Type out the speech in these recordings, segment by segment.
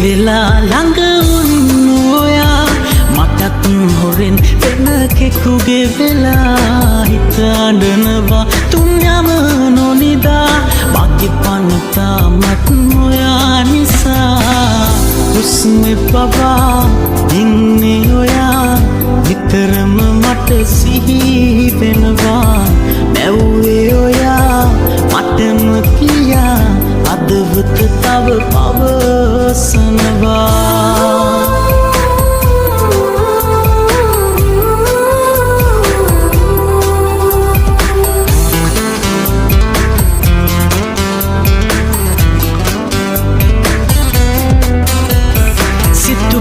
වෙලා ළඟ වුණු ඔයා මටත් හොරෙන් වෙන කෙකුගේ වෙලා හිත අඬනවා තුන් යම නොනිදා මගේ පනතා මත් ඔයා නිසා හුස්මෙ පවා ඉන්නේ ඔයා නිතරම මට සිහි වෙනවා මැව්වේ ඔයා මටම කියා අදවත තව පවසනවා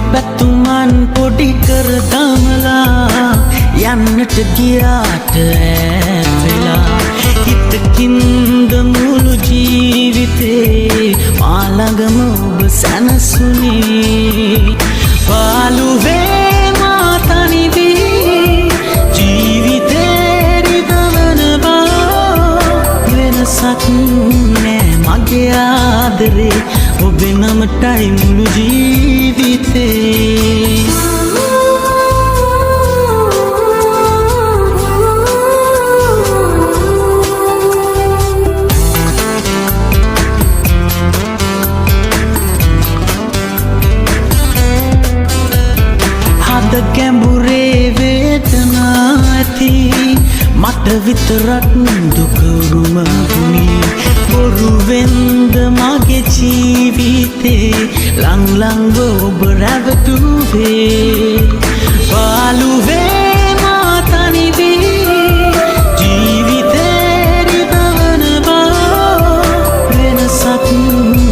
පැතුමන් පොඩි කර දමලා යන්නට ගියාට ඈත්වෙලා හිතකින්ද මුළු ජීවිතේ මා ළඟම ඔබ සැනසුනේ පාළුවේ මා තනි වී ජීවිතේ රිදවනවා වෙනසක් නෑ මගේ ආදරේ ඔබේ නමටයි මුළු ජීවිතේ හද ගැඹුරේ වේදනා ඇති මට විතරක් දුක උරුම වුණේ බොරුවෙන්ද මගේ ජීවිතේ ලං ළඟ ඔබ රැවටුවේ පාළුවේ මා තනි වී ජීවිතේ රිදවනවා වෙනසක්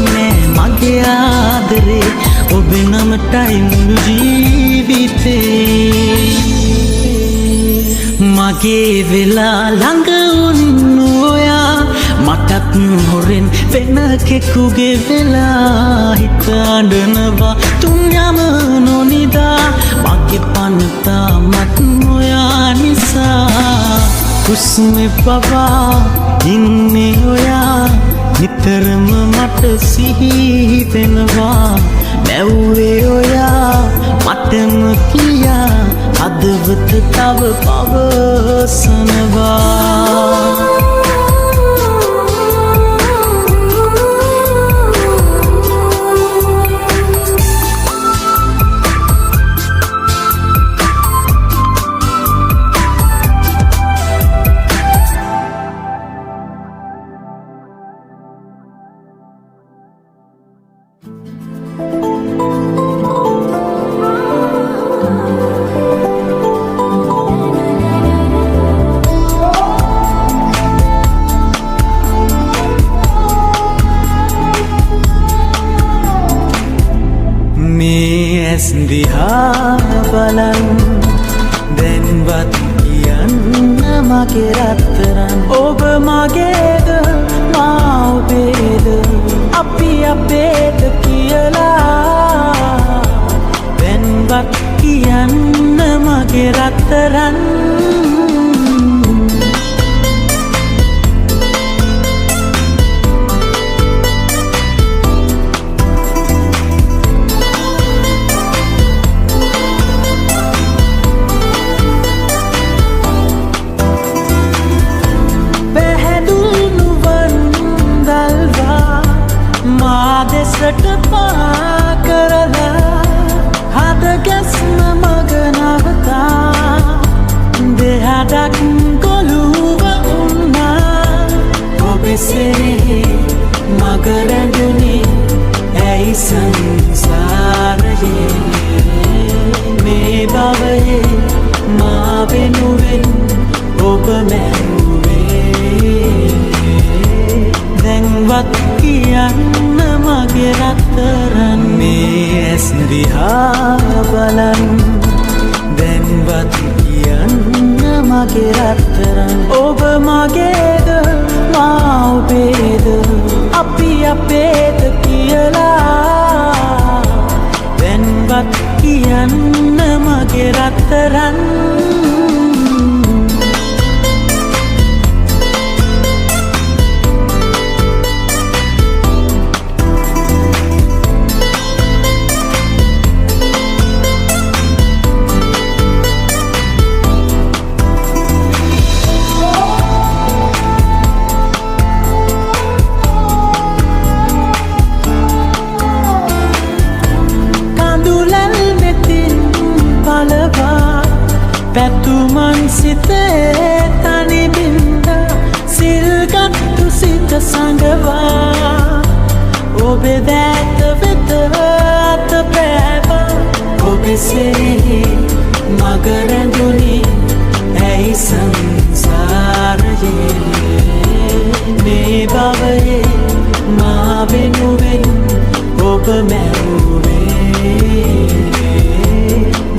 නෑ මගේ ආදරේ ඔබේ නමටයි මුළු ජීවිතේ මගේ වෙලා ළඟ වුණු ඔයා මටත් හොරෙන් වෙන කෙකුගේ වෙලා හිත අඬනවා තුන් යම නොනිදා මගේ පනතා මත් ඔයා නිසා හුස්මෙ පවා ඉන්නේ ඔයා නිතරම මට සිහි වෙනවා මැව්වේ ඔයා මටම කියා අදවත තව පවසනවා දිහා බලන් දැන්වත් කියන්න මගේ රත්තරන් ඔබ මගේද මා ඔබේද අපි අපේද කියලා දැන්වත් කියන්න මගේ රත්තරන් දෙසට පා කරලා හද ගැස්ම මග නවතා දෙහඩක් ගොළුව උන්නා ඔබෙසේ මග රැඳුනේ ඇයි සංසාරයේ මේ භවයේ මා වෙනුවෙන් ඔබ මැරුවේ දැන්වත් කියන්න මගේ රත්තරන් මේ ඇස් දිහා බලන් දැන්වත් කියන්න මගේ රත්තරන් ඔබ මගේද මා ඔබේද අපි අපේද කියලා දැන්වත් කියන්න මගේ රත්තරන් සඟවා ඔබේ දැත වෙත අත පෑවා ඔබෙසේ මග රැඳුනි ඇයි සංසාරයේ මේ භවයේ මා වෙනුවෙන් ඔබ මැරුවේ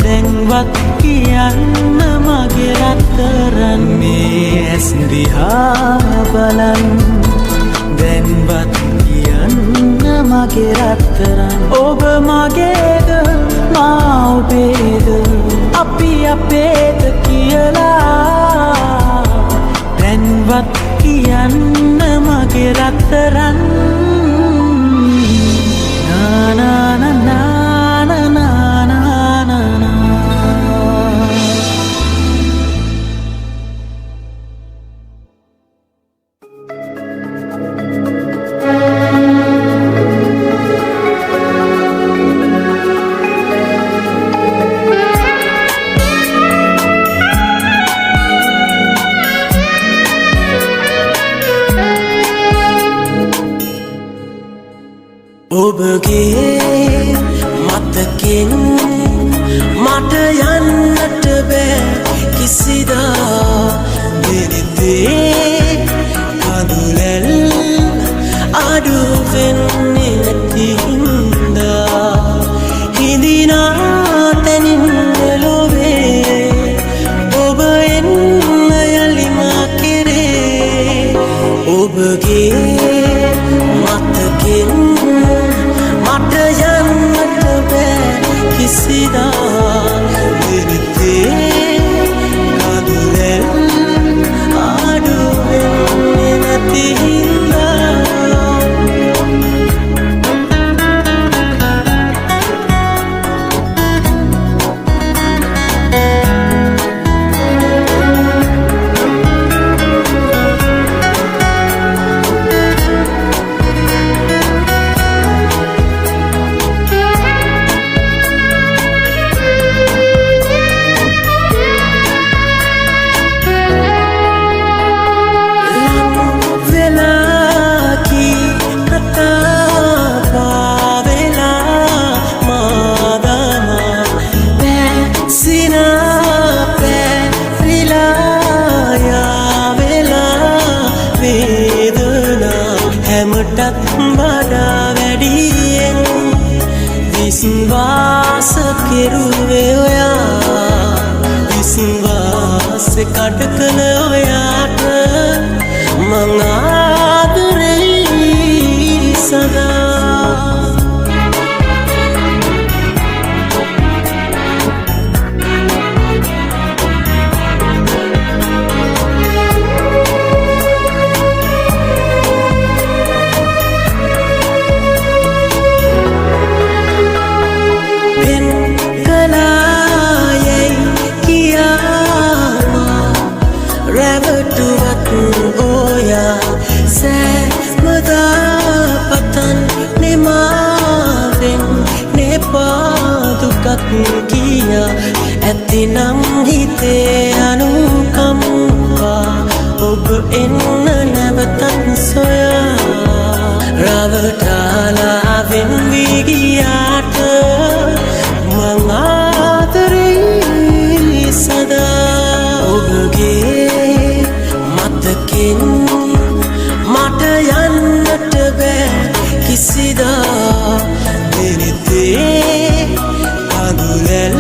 දැන්වත් කියන්න මගේ රත්තරන් මේ ඇස් දිහා බලන් දැන්වත් කියන්න මගේ රත්තරන් ඔබ මගේද මා ඔබේද අපි අපේද කියලා දැන්වත් කියන්න මගේ රත්තරන් ඔබගේ මතකෙන් මට යන්නට බෑ කිසිදා දෙරිතේ කඳුලැල් අඩු වෙන්නේ නැති හින්දා හිඳිනා තැනින් ලොවේ ඔබ එන්න යලි මා කෙරේ ඔබගේ මතකෙන් මට යන්නට බෑ කිසිදා දෙරිතේ කඳුලැල් අඩු වෙන්නේ නැති හින්දා විශ්වාස කෙරුවේ ඔයා විශ්වාස කඩ කළ ඔයාට මං ආදරෙයි සදා කියා ඇතිනම් හිතේ අනුකම්පා ඔබ එන්න නැවතත් සොයා රවටාලා වෙන්වී ගියාට මං ආදරෙයි සදා ඔබගේ මතකෙන් මට යන්නට බෑ කිසිදා දෙරිතේ කඳුලැල්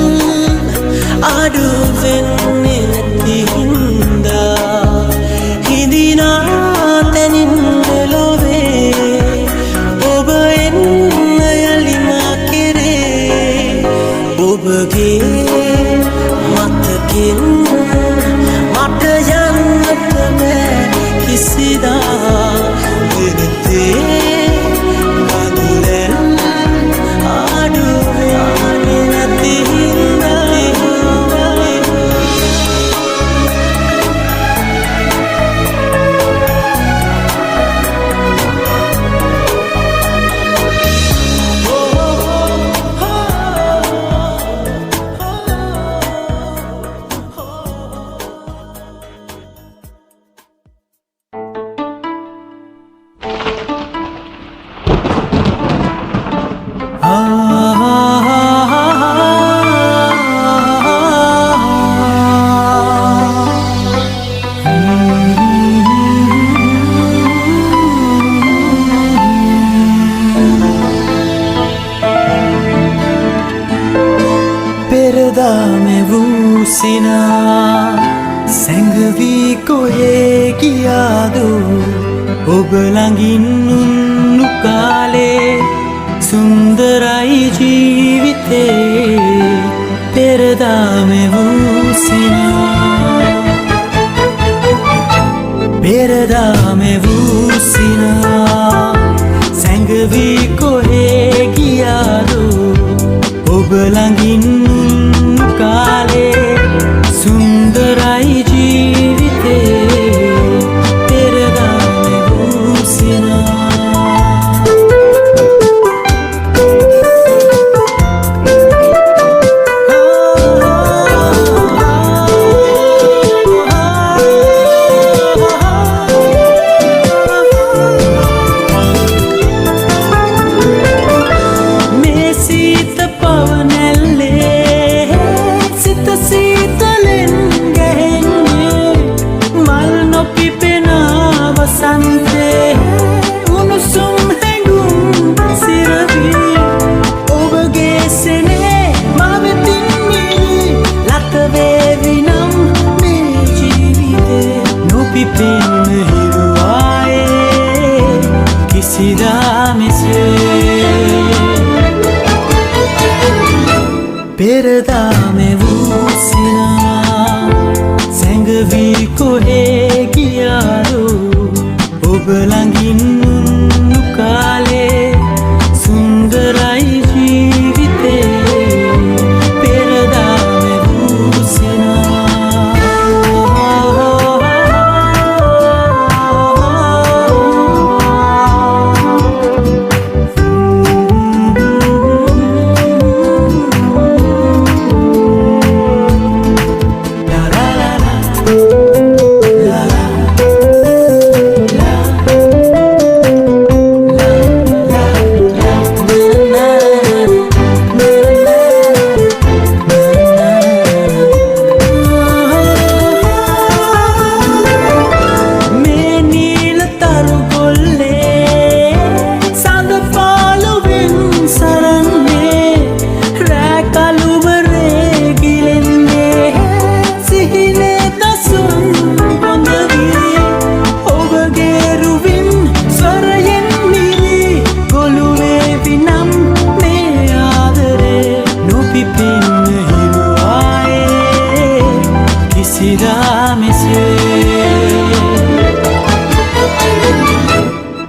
අඩු වෙන්නේ නැති හින්දා හිඳිනා තැනින් ලොවේ ඔබ එන්න යලි මා කෙරේ ඔබගේ මතකෙන් මට යන්නට බෑ කිසිදා දෙරිතේ කඳුලැල් අඩු වෙන්නේ නැති සිනා සැඟවි කොහේ ගියාදු ඔබ ළඟින් උන්නු කාලේ සුන්දරයි ජීවිතේ පෙරදා මෙවූ සිනා පෙරදා මෙවූ සිනා සැඟවි කොහේ ගියාදු ඔබ ළඟින් උන්නු කාලේ සුන්දරයි ජීවිතේ පෙරදා මෙවූ සිනා පෙරදා මෙවූ සිනා සැඟවි කොහේ ගියාදු ඔබ ළඟින් උන්නු කාලේ සුන්දරයි ජීවිතේ පෙරදා මෙවූ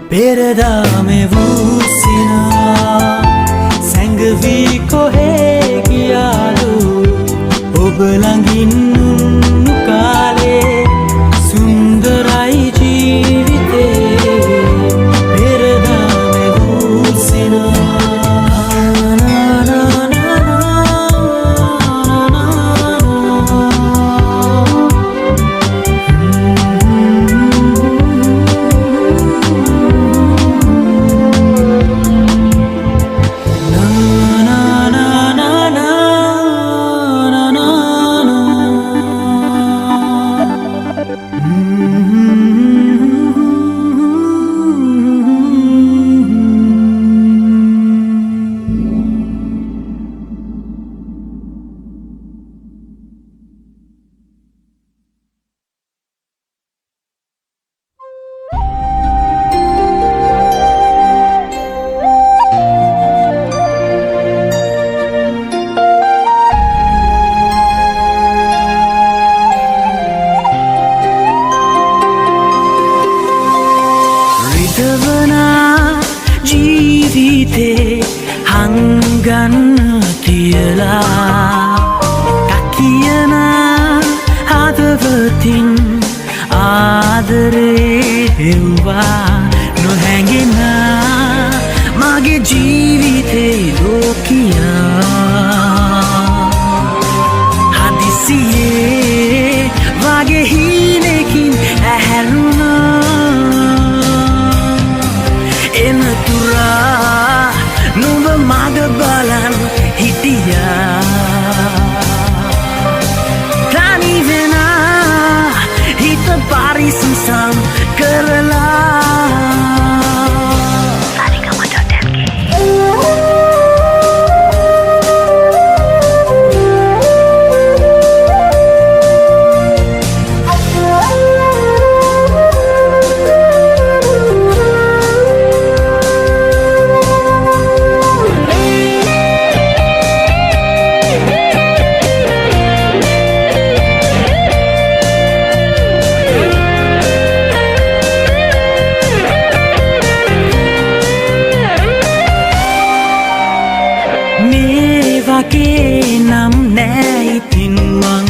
පෙරදා මෙවූ සිනා සැඟවි කොහේ ගියාදු ඔබ ළඟින් උන්නු කාලේ සුන්දරයි ජීවිතේ පෙරදා මෙවූ සිනා ජීවිතේ හංගන්න තියලා කකියන හදවතින් ආදරේ හෙව්වා නොහැඟෙන මගේ ජීවිතේ ලෝකියා හදිසියේ වගේ හීනකින් ඇහැරුණා එනතුරා නුඹ මග බලන් හිටියා තනි වෙනා හිත පරිසුසම් කරලා මගේ නම් නෑ ඉතින් මං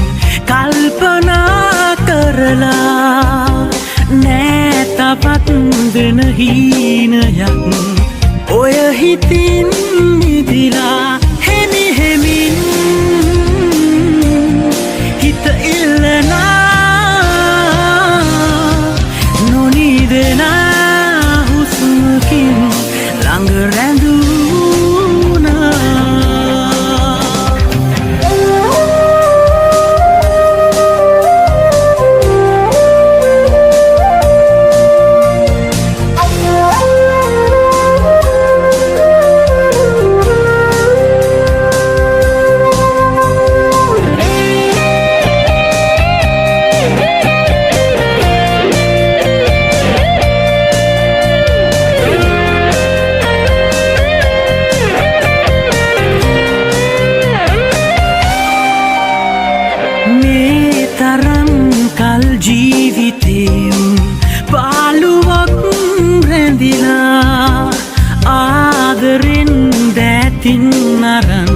කල්පනා කරලා නෑ තවත් වෙන හීනයක් ඔය හිතින් මිදිලා හෙමි හෙමින් හිත ඉල්ලනා නොනිදෙනා හුස්මකින් ළඟ රැඳුණා ජීවිතයෙන් පාළුවක් රැඳිලා ආදරෙන් දැතින් අරන්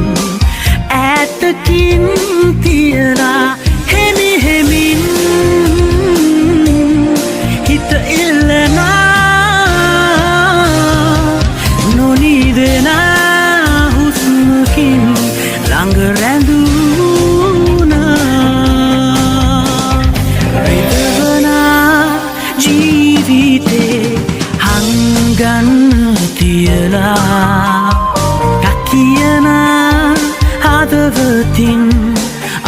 ඈතකින් තියලා හෙමි හෙමින් හිත ඉල්ලනා නොනිදෙනා හුස්මකින් ළඟ රැඳුණා ජීවිතේ හංගන්න තියලා කකියන හදවතින්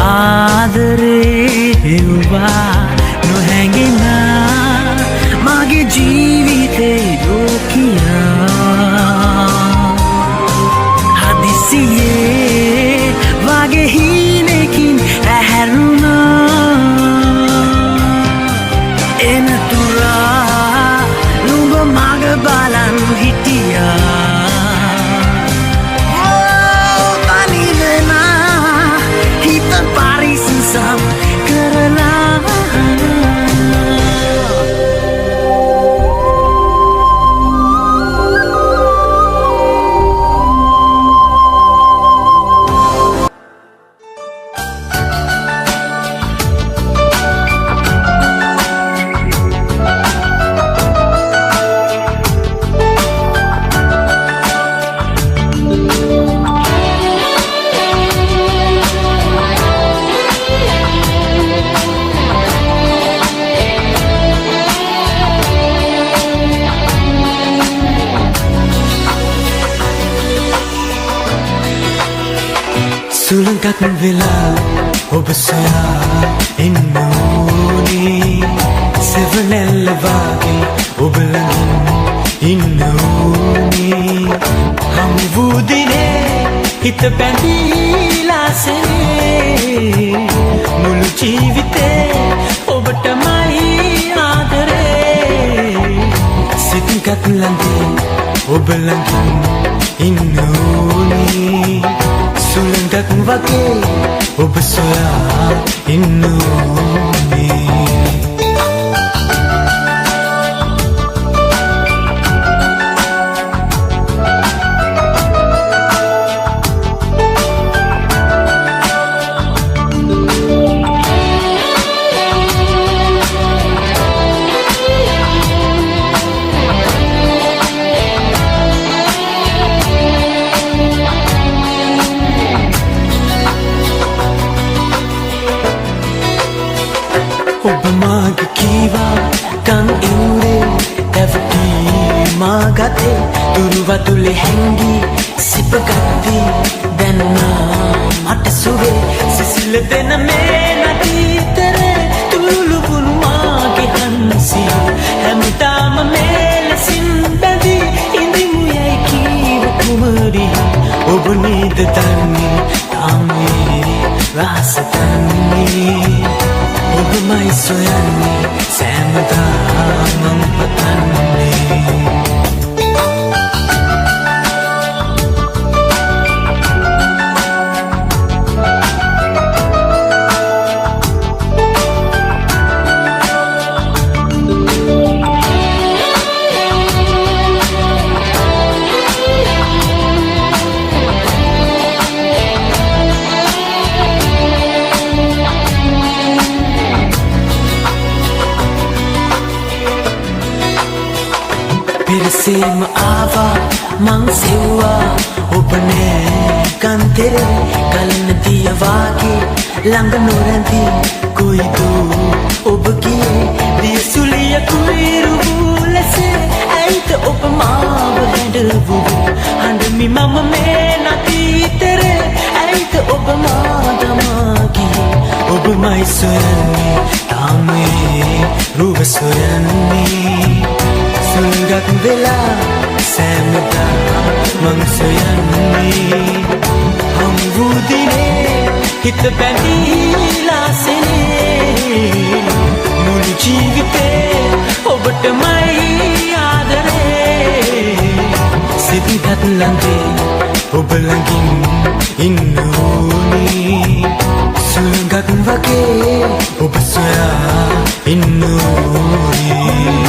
ආදරේ හෙව්වා නොහැඟෙන මගේ ජීවිතේ ලෝකියා හදිසියේ වගේ හීනකින් ඇහැරුණා එනතුරා නුඹ මග බලන් හිටියා තනිවෙනා හිත පරිසම් කරලා සුළඟක් වෙලා ඔබ සොයා එන්න ඕනේ සෙවණැල්ල වගේ ඔබ ළඟින් ඉන්න ඕනේ හමු වූ දිනේ හිත බැඳීලා සෙනේ මුළු ජීවිතේ ඔබටමයි ආදරේ සිතක් ළඟින් ඔබ ළඟින් ඉන්න ඕනේ සුළඟක් වගේ ඔබ සොයා ඉන්න ඕනේ ඔබ මාගේ කීවා කන් ඉවුරේ දැවටී මාගතේ දුරුවතුලේ හැංගී සිපගත්තී දැන්නා මට සුවේ සිසිල දෙන මේ නදීතරේ තුළුපුරු මාගේ හන්සි හැමදාම මේලසින් බැඳී ඉඳිමු යයි කීව කුමරි ඔබ නේද දන්නේ තාමේ රහස දන්නේ ඔබමයි සොයන්නේ සෑමදාම පතන්නේ සේම ආවා මං සෙව්වා ඔබනේ කන්තරේ ගලන දිය වාගේ ළඟ නොරැඳී කොයිද ඔබ ගියේ දියසුලිය කුයිරු ලෙස ඇයිද ඔබ මාව හැඬවුවේ හඬමි මම මේ නැතිතරේ ඇයිද ඔබ මා දමා ගියේ ඔබමයි සොයන්නේ තාමේ රුව සොයන්නේ සුළඟක් වෙලා සෑමදා මං සොයන්නේ හම්බු දිනේ හිත බැඳීලා සෙනේ මුළු ජීවිතේ ඔබටමයි ආදරේ සිතිහත් ළඟේ ඔබ ළඟින් ඉන්න ඕනේ සුළඟක් වගේ ඔබ සොයා ඉන්න ඕනේ